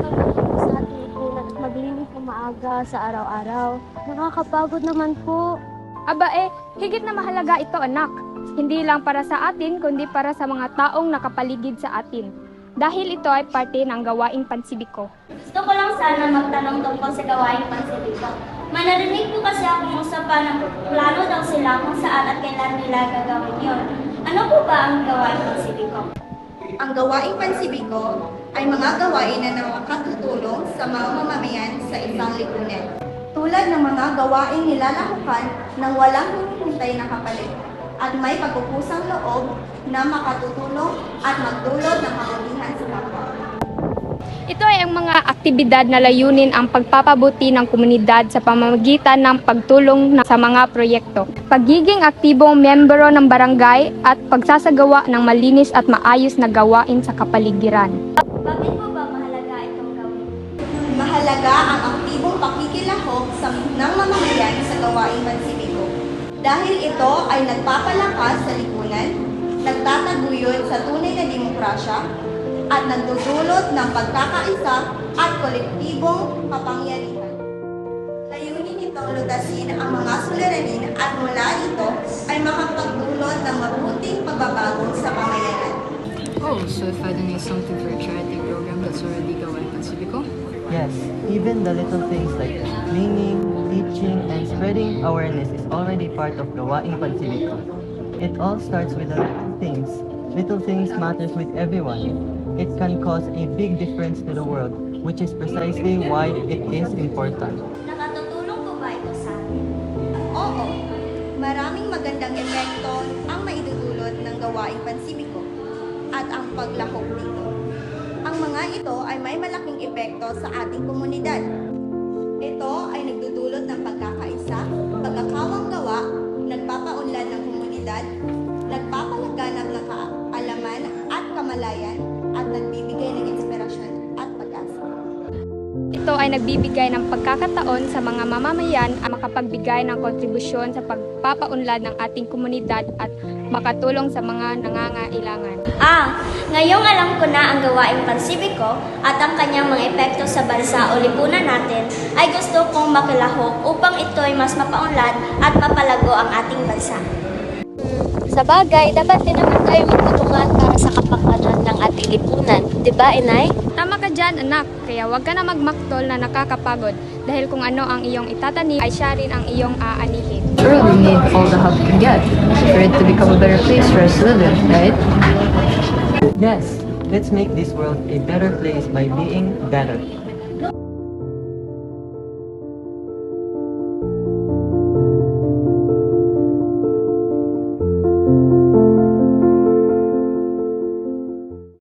magpapalagay sa ating lipunan at maglinis ng maaga sa araw-araw. Nakakapagod naman po. Aba higit na mahalaga ito anak. Hindi lang para sa atin, kundi para sa mga taong nakapaligid sa atin. Dahil ito ay parte ng gawaing pansibiko. Gusto ko lang sana magtanong tungkol sa gawaing pansibiko. Manarinig po kasi akong usapan na plano daw sila kung saan at kailan nila gagawin yun. Ano po ba ang gawaing pansibiko? Ang gawaing pansibiko ay mga gawain na nakakatutulong sa mga mamamayan sa isang lipunan. Tulad ng mga gawaing nilalahukan ng walang hinihintay na kapalit at may pagpupusang loob na makatutulong at magdulot ng kabutihan sa kapwa. Ito ay ang mga aktibidad na layunin ang pagpapabuti ng komunidad sa pamamagitan ng pagtulong sa mga proyekto, pagiging aktibong membro ng barangay at pagsasagawa ng malinis at maayos na gawain sa kapaligiran. Bakit po ba mahalaga itong gawin? Mahalaga ang aktibong pakikilahok ng mamamayan sa gawaing pansibiko. Dahil ito ay nagpapalakas sa lipunan, nagtataguyod sa tunay na demokrasya, at nagdudulot ng pagkakaisa at kolektibong kapangyarihan. Layunin nitong lutasin ang mga suliranin at mula ito ay makapagdulot ng mabuting pagbabago sa pamayanan. Oh, so if I donate something for a charity program, that's already gawain pansibiko? Yes, even the little things like cleaning, teaching, and spreading awareness is already part of gawaing pansibiko. It all starts with the little things. Little things matters with everyone. It can cause a big difference to the world, which is precisely why it is important. Nakatutulong po ba ito sa atin? Oo, maraming magandang epekto ang maidudulot ng gawaing pansibiko at ang paglahok nito. Ang mga ito ay may malaking epekto sa ating komunidad. Ito ay nagdudulot ng pagkakaisa, pagkakawang gawa, nagpapaunlad ng komunidad, nagpapalaganap ng kaalaman at kamalayan, at nagbibigay ng inspirasyon at pag-asa. Ito ay nagbibigay ng pagkakataon sa mga mamamayan ang makapagbigay ng kontribusyon sa pagpapaunlad ng ating komunidad at makatulong sa mga nangangailangan. Ngayong alam ko na ang gawaing pansibiko at ang kanyang mga epekto sa bansa o lipunan natin, ay gusto kong makilahok upang ito ay mas mapaunlad at mapalago ang ating bansa. Sa bagay, dapat din naman tayo magtulungan para sa kapakanan ng ating lipunan. Diba, Inay? Tama ka dyan anak, kaya huwag ka na magmaktol na nakakapagod dahil kung ano ang iyong itatanim ay siya rin ang iyong aanihin. Sure, we need all the help we can get for it to become a better place for us to live in, right? Yes, let's make this world a better place by being better.